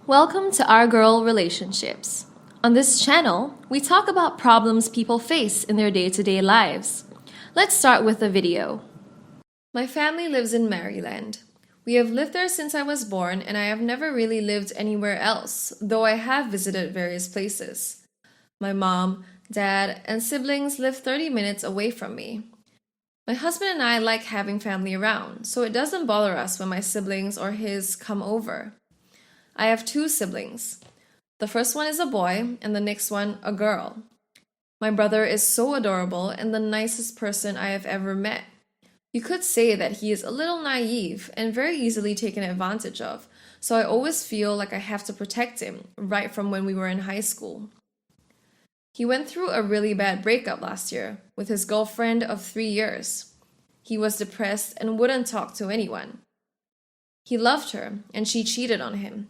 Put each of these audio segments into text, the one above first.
Welcome to Our Girl Relationships. On this channel, we talk about problems people face in their day-to-day lives. Let's start with a video. My family lives in Maryland. We have lived there since I was born, and I have never really lived anywhere else, though I have visited various places. My mom, dad, and siblings live 30 minutes away from me. My husband and I like having family around, so it doesn't bother us when my siblings or his come over. I have 2 siblings. The first one is a boy, and the next one a girl. My brother is so adorable and the nicest person I have ever met. You could say that he is a little naive and very easily taken advantage of, so I always feel like I have to protect him right from when we were in high school. He went through a really bad breakup last year with his girlfriend of 3 years. He was depressed and wouldn't talk to anyone. He loved her, and she cheated on him.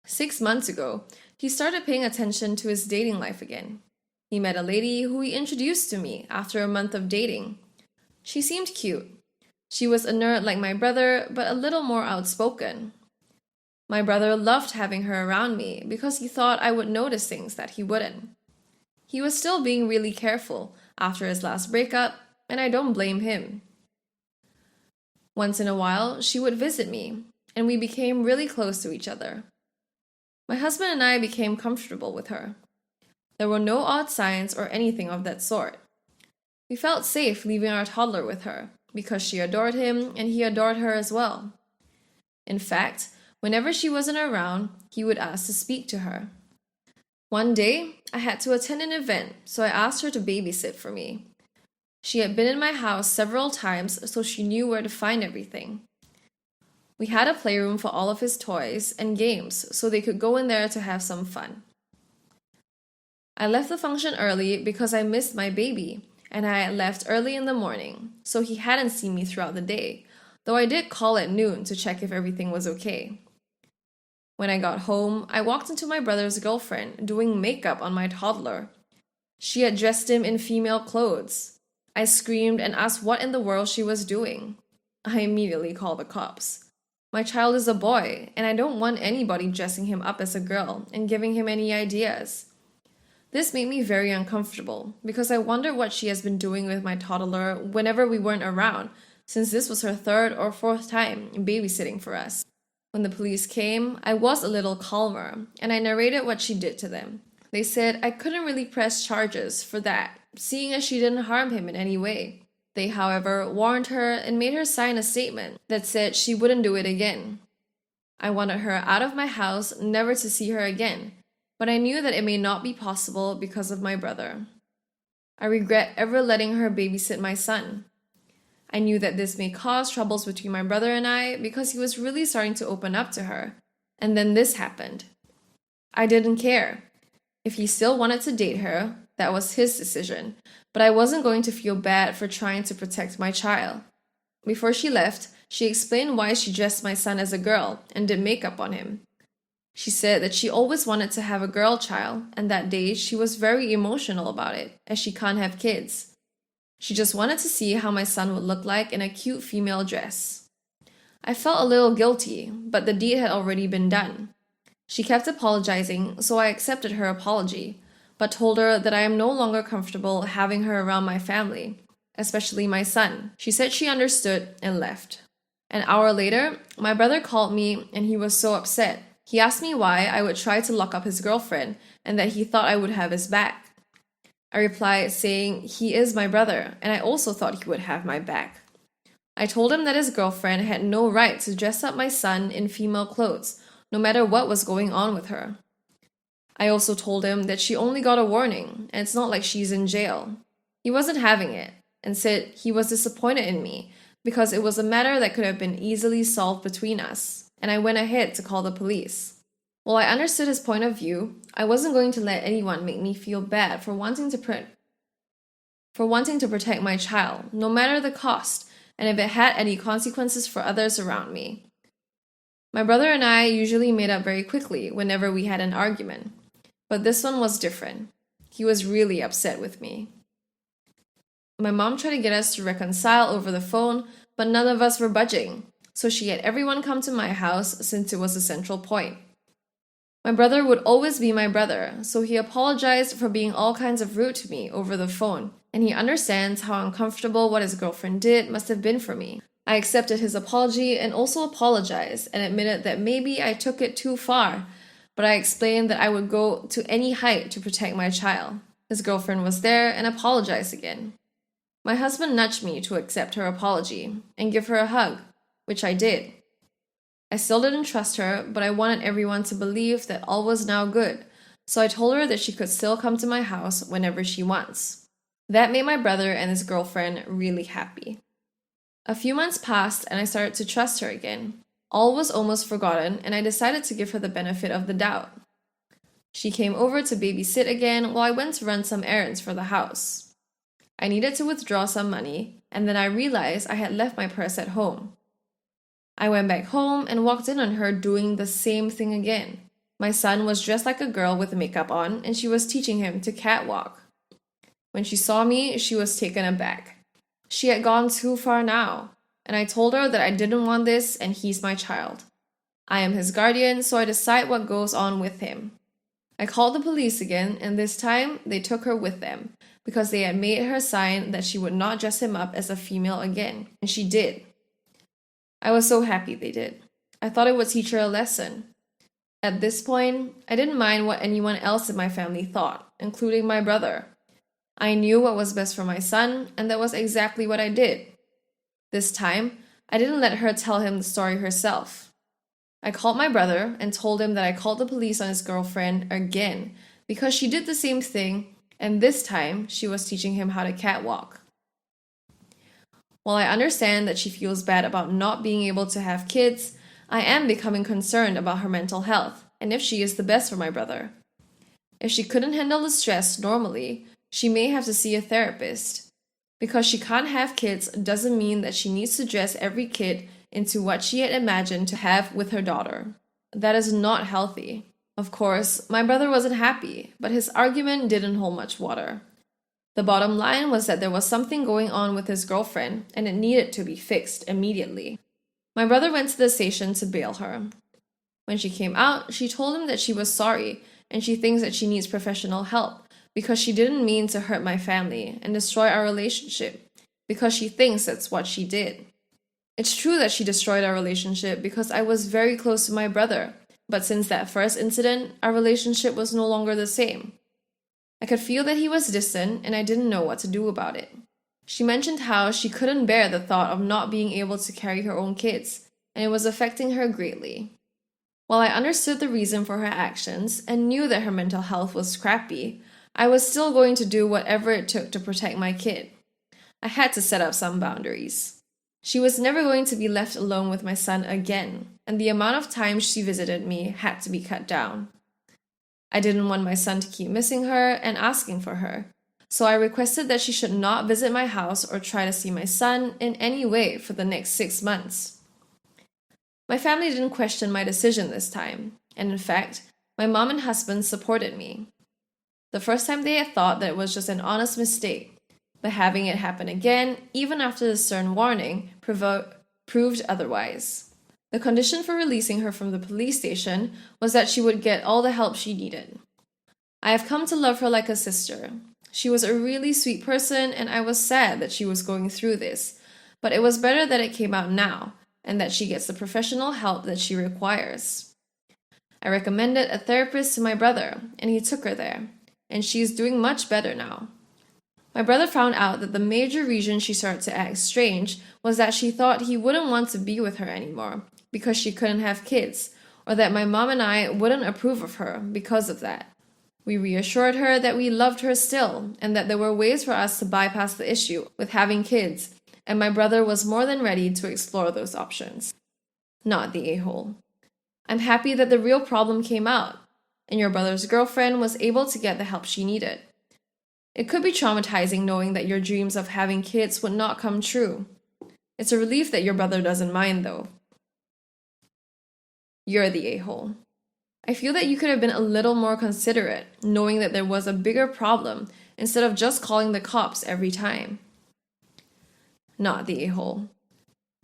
6 months ago, he started paying attention to his dating life again. He met a lady who he introduced to me after a month of dating. She seemed cute. She was a nerd like my brother, but a little more outspoken. My brother loved having her around me because he thought I would notice things that he wouldn't. He was still being really careful after his last breakup, and I don't blame him. Once in a while, she would visit me, and we became really close to each other. My husband and I became comfortable with her. There were no odd signs or anything of that sort. We felt safe leaving our toddler with her because she adored him and he adored her as well. In fact, whenever she wasn't around, he would ask to speak to her. One day, I had to attend an event, so I asked her to babysit for me. She had been in my house several times, so she knew where to find everything. We had a playroom for all of his toys and games, so they could go in there to have some fun. I left the function early because I missed my baby, and I had left early in the morning, so he hadn't seen me throughout the day, though I did call at noon to check if everything was okay. When I got home, I walked into my brother's girlfriend doing makeup on my toddler. She had dressed him in female clothes. I screamed and asked what in the world she was doing. I immediately called the cops. My child is a boy, and I don't want anybody dressing him up as a girl and giving him any ideas. This made me very uncomfortable because I wondered what she has been doing with my toddler whenever we weren't around, since this was her 3rd or 4th time babysitting for us. When the police came, I was a little calmer, and I narrated what she did to them. They said I couldn't really press charges for that, seeing as she didn't harm him in any way. They, however, warned her and made her sign a statement that said she wouldn't do it again. I wanted her out of my house, never to see her again, but I knew that it may not be possible because of my brother. I regret ever letting her babysit my son. I knew that this may cause troubles between my brother and I because he was really starting to open up to her, and then this happened. I didn't care. If he still wanted to date her, that was his decision, but I wasn't going to feel bad for trying to protect my child. Before she left, she explained why she dressed my son as a girl and did makeup on him. She said that she always wanted to have a girl child, and that day she was very emotional about it, as she can't have kids. She just wanted to see how my son would look like in a cute female dress. I felt a little guilty, but the deed had already been done. She kept apologizing, so I accepted her apology, but told her that I am no longer comfortable having her around my family, especially my son. She said she understood and left. An hour later, my brother called me and he was so upset. He asked me why I would try to lock up his girlfriend and that he thought I would have his back. I replied saying he is my brother and I also thought he would have my back. I told him that his girlfriend had no right to dress up my son in female clothes, no matter what was going on with her. I also told him that she only got a warning, and it's not like she's in jail. He wasn't having it, and said he was disappointed in me because it was a matter that could have been easily solved between us, and I went ahead to call the police. While I understood his point of view, I wasn't going to let anyone make me feel bad for wanting to protect my child, no matter the cost, and if it had any consequences for others around me. My brother and I usually made up very quickly whenever we had an argument, but this one was different. He was really upset with me. My mom tried to get us to reconcile over the phone, but none of us were budging, so she had everyone come to my house since it was a central point. My brother would always be my brother, so he apologized for being all kinds of rude to me over the phone, and he understands how uncomfortable what his girlfriend did must have been for me. I accepted his apology and also apologized and admitted that maybe I took it too far, but I explained that I would go to any height to protect my child. His girlfriend was there and apologized again. My husband nudged me to accept her apology and give her a hug, which I did. I still didn't trust her, but I wanted everyone to believe that all was now good, so I told her that she could still come to my house whenever she wants. That made my brother and his girlfriend really happy. A few months passed and I started to trust her again. All was almost forgotten and I decided to give her the benefit of the doubt. She came over to babysit again while I went to run some errands for the house. I needed to withdraw some money and then I realized I had left my purse at home. I went back home and walked in on her doing the same thing again. My son was dressed like a girl with makeup on and she was teaching him to catwalk. When she saw me, she was taken aback. She had gone too far now, and I told her that I didn't want this and he's my child. I am his guardian, so I decide what goes on with him. I called the police again, and this time they took her with them because they had made her sign that she would not dress him up as a female again, and she did. I was so happy they did. I thought it would teach her a lesson. At this point, I didn't mind what anyone else in my family thought, including my brother. I knew what was best for my son, and that was exactly what I did. This time, I didn't let her tell him the story herself. I called my brother and told him that I called the police on his girlfriend again because she did the same thing, and this time she was teaching him how to catwalk. While I understand that she feels bad about not being able to have kids, I am becoming concerned about her mental health and if she is the best for my brother. If she couldn't handle the stress normally, she may have to see a therapist. Because she can't have kids doesn't mean that she needs to dress every kid into what she had imagined to have with her daughter. That is not healthy. Of course, my brother wasn't happy, but his argument didn't hold much water. The bottom line was that there was something going on with his girlfriend, and it needed to be fixed immediately. My brother went to the station to bail her. When she came out, she told him that she was sorry, and she thinks that she needs professional help, because she didn't mean to hurt my family and destroy our relationship, because she thinks that's what she did. It's true that she destroyed our relationship because I was very close to my brother, but since that first incident, our relationship was no longer the same. I could feel that he was distant and I didn't know what to do about it. She mentioned how she couldn't bear the thought of not being able to carry her own kids, and it was affecting her greatly. While I understood the reason for her actions and knew that her mental health was crappy, I was still going to do whatever it took to protect my kid. I had to set up some boundaries. She was never going to be left alone with my son again, and the amount of times she visited me had to be cut down. I didn't want my son to keep missing her and asking for her, so I requested that she should not visit my house or try to see my son in any way for the next 6 months. My family didn't question my decision this time, and in fact, my mom and husband supported me. The first time they had thought that it was just an honest mistake, but having it happen again, even after the stern warning, proved otherwise. The condition for releasing her from the police station was that she would get all the help she needed. I have come to love her like a sister. She was a really sweet person, and I was sad that she was going through this, but it was better that it came out now, and that she gets the professional help that she requires. I recommended a therapist to my brother, and he took her there, and she is doing much better now. My brother found out that the major reason she started to act strange was that she thought he wouldn't want to be with her anymore because she couldn't have kids, or that my mom and I wouldn't approve of her because of that. We reassured her that we loved her still, and that there were ways for us to bypass the issue with having kids, and my brother was more than ready to explore those options. Not the a-hole. I'm happy that the real problem came out, and your brother's girlfriend was able to get the help she needed. It could be traumatizing knowing that your dreams of having kids would not come true. It's a relief that your brother doesn't mind, though. You're the a-hole. I feel that you could have been a little more considerate, knowing that there was a bigger problem, instead of just calling the cops every time. Not the a-hole.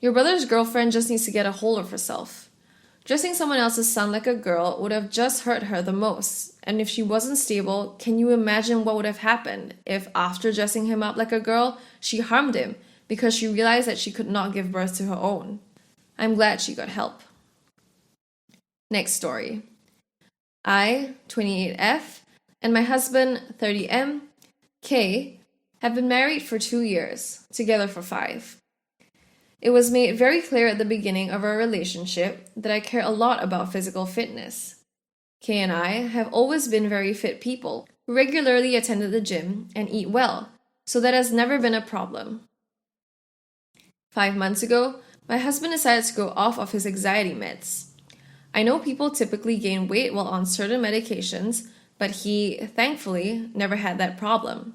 Your brother's girlfriend just needs to get a hold of herself. Dressing someone else's son like a girl would have just hurt her the most. And if she wasn't stable, can you imagine what would have happened if, after dressing him up like a girl, she harmed him because she realized that she could not give birth to her own? I'm glad she got help. Next story. I, 28F, and my husband, 30M, K, have been married for 2 years, together for 5. It was made very clear at the beginning of our relationship that I care a lot about physical fitness. Kay and I have always been very fit people who regularly attended the gym and eat well, so that has never been a problem. 5 months ago, my husband decided to go off of his anxiety meds. I know people typically gain weight while on certain medications, but he, thankfully, never had that problem.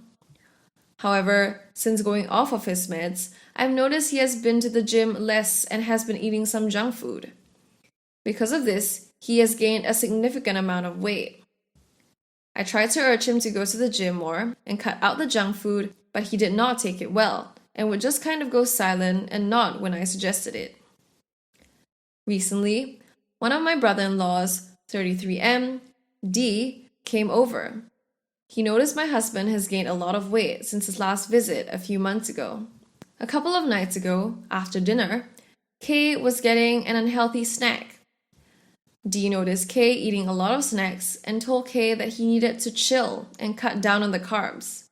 However, since going off of his meds, I've noticed he has been to the gym less and has been eating some junk food. Because of this, he has gained a significant amount of weight. I tried to urge him to go to the gym more and cut out the junk food, but he did not take it well and would just kind of go silent and nod when I suggested it. Recently, one of my brother-in-laws, 33M, D, came over. He noticed my husband has gained a lot of weight since his last visit a few months ago. A couple of nights ago, after dinner, K was getting an unhealthy snack. D noticed K eating a lot of snacks and told K that he needed to chill and cut down on the carbs.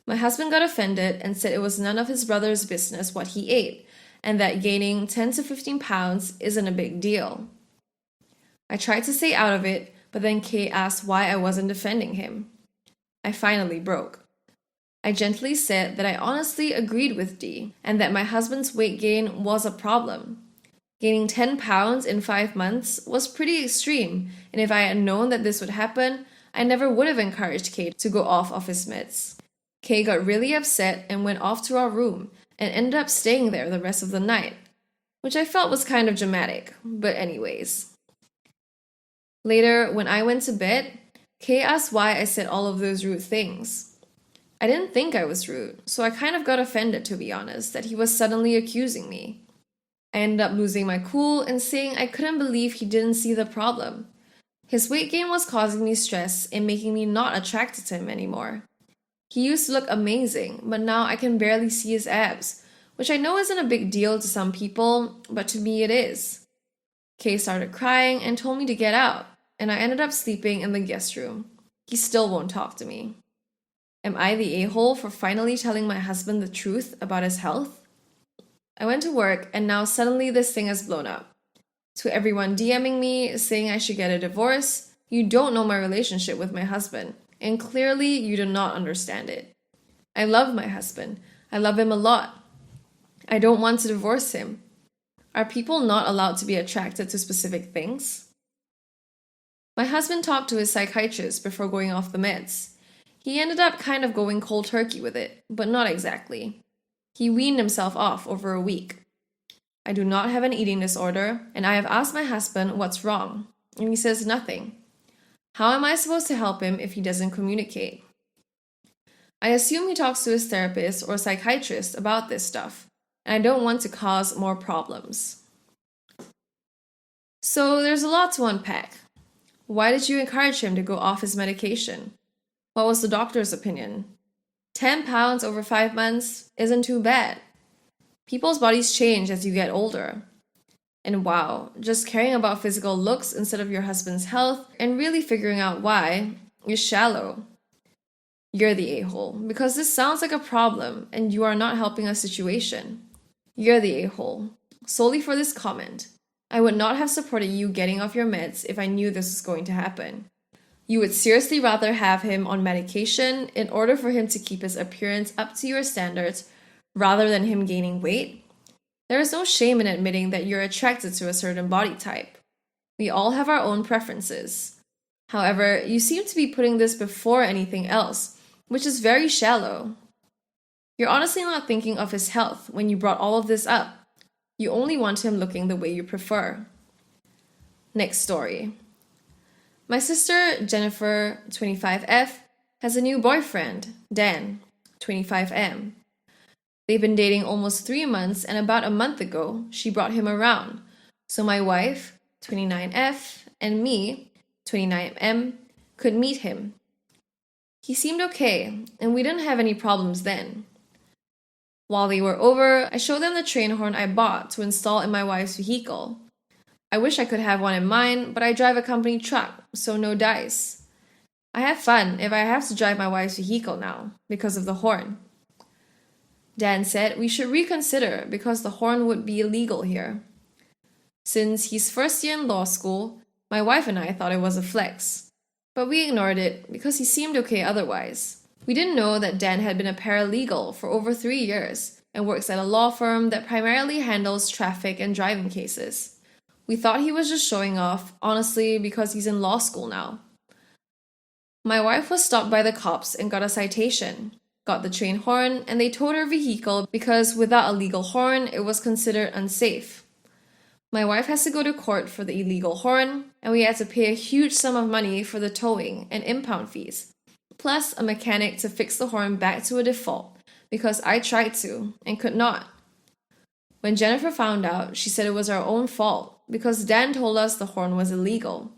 My husband got offended and said it was none of his brother's business what he ate and that gaining 10 to 15 pounds isn't a big deal. I tried to stay out of it, but then K asked why I wasn't defending him. I finally broke. I gently said that I honestly agreed with D and that my husband's weight gain was a problem. Gaining 10 pounds in 5 months was pretty extreme, and if I had known that this would happen, I never would have encouraged K to go off of his meds. K got really upset and went off to our room and ended up staying there the rest of the night, which I felt was kind of dramatic, but anyways. Later, when I went to bed, Kay asked why I said all of those rude things. I didn't think I was rude, so I kind of got offended, to be honest, that he was suddenly accusing me. I ended up losing my cool and saying I couldn't believe he didn't see the problem. His weight gain was causing me stress and making me not attracted to him anymore. He used to look amazing, but now I can barely see his abs, which I know isn't a big deal to some people, but to me it is. Kay started crying and told me to get out, and I ended up sleeping in the guest room. He still won't talk to me. Am I the a-hole for finally telling my husband the truth about his health? I went to work and now suddenly this thing has blown up. To everyone DMing me saying I should get a divorce, you don't know my relationship with my husband, and clearly you do not understand it. I love my husband. I love him a lot. I don't want to divorce him. Are people not allowed to be attracted to specific things? My husband talked to his psychiatrist before going off the meds. He ended up kind of going cold turkey with it, but not exactly. He weaned himself off over a week. I do not have an eating disorder, and I have asked my husband what's wrong, and he says nothing. How am I supposed to help him if he doesn't communicate? I assume he talks to his therapist or psychiatrist about this stuff, and I don't want to cause more problems. So there's a lot to unpack. Why did you encourage him to go off his medication? What was the doctor's opinion? 10 pounds over 5 months isn't too bad. People's bodies change as you get older. And wow, just caring about physical looks instead of your husband's health and really figuring out why is shallow. You're the a-hole, because this sounds like a problem and you are not helping a situation. You're the a-hole, solely for this comment. I would not have supported you getting off your meds if I knew this was going to happen. You would seriously rather have him on medication in order for him to keep his appearance up to your standards rather than him gaining weight? There is no shame in admitting that you're attracted to a certain body type. We all have our own preferences. However, you seem to be putting this before anything else, which is very shallow. You're honestly not thinking of his health when you brought all of this up. You only want him looking the way you prefer. Next story. My sister, Jennifer, 25F, has a new boyfriend, Dan, 25M. They've been dating almost 3 months, and about a month ago, she brought him around. So my wife, 29F, and me, 29M, could meet him. He seemed okay, and we didn't have any problems then. While they were over, I showed them the train horn I bought to install in my wife's vehicle. I wish I could have one in mine, but I drive a company truck, so no dice. I have fun if I have to drive my wife's vehicle now, because of the horn. Dan said we should reconsider because the horn would be illegal here. Since he's first year in law school, my wife and I thought it was a flex. But we ignored it because he seemed okay otherwise. We didn't know that Dan had been a paralegal for over 3 years and works at a law firm that primarily handles traffic and driving cases. We thought he was just showing off, honestly, because he's in law school now. My wife was stopped by the cops and got a citation, got the train horn, and they towed her vehicle because without a legal horn, it was considered unsafe. My wife has to go to court for the illegal horn, and we had to pay a huge sum of money for the towing and impound fees, plus a mechanic to fix the horn back to a default because I tried to and could not. When Jennifer found out, she said it was our own fault because Dan told us the horn was illegal.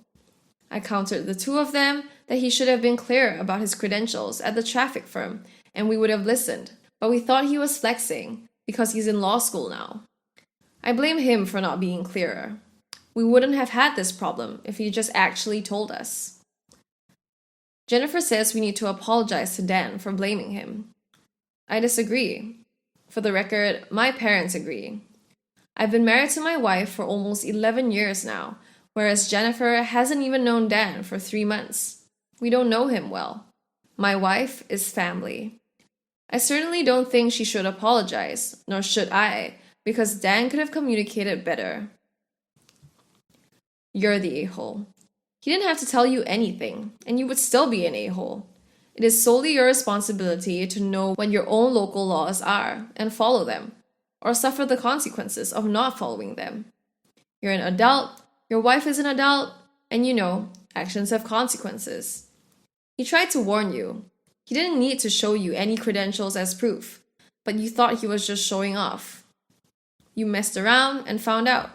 I countered the two of them that he should have been clear about his credentials at the traffic firm and we would have listened, but we thought he was flexing because he's in law school now. I blame him for not being clearer. We wouldn't have had this problem if he just actually told us. Jennifer says we need to apologize to Dan for blaming him. I disagree. For the record, my parents agree. I've been married to my wife for almost 11 years now, whereas Jennifer hasn't even known Dan for 3 months. We don't know him well. My wife is family. I certainly don't think she should apologize, nor should I, because Dan could have communicated better. You're the a-hole. He didn't have to tell you anything, and you would still be an a-hole. It is solely your responsibility to know what your own local laws are and follow them, or suffer the consequences of not following them. You're an adult, your wife is an adult, and you know, actions have consequences. He tried to warn you. He didn't need to show you any credentials as proof, but you thought he was just showing off. You messed around and found out.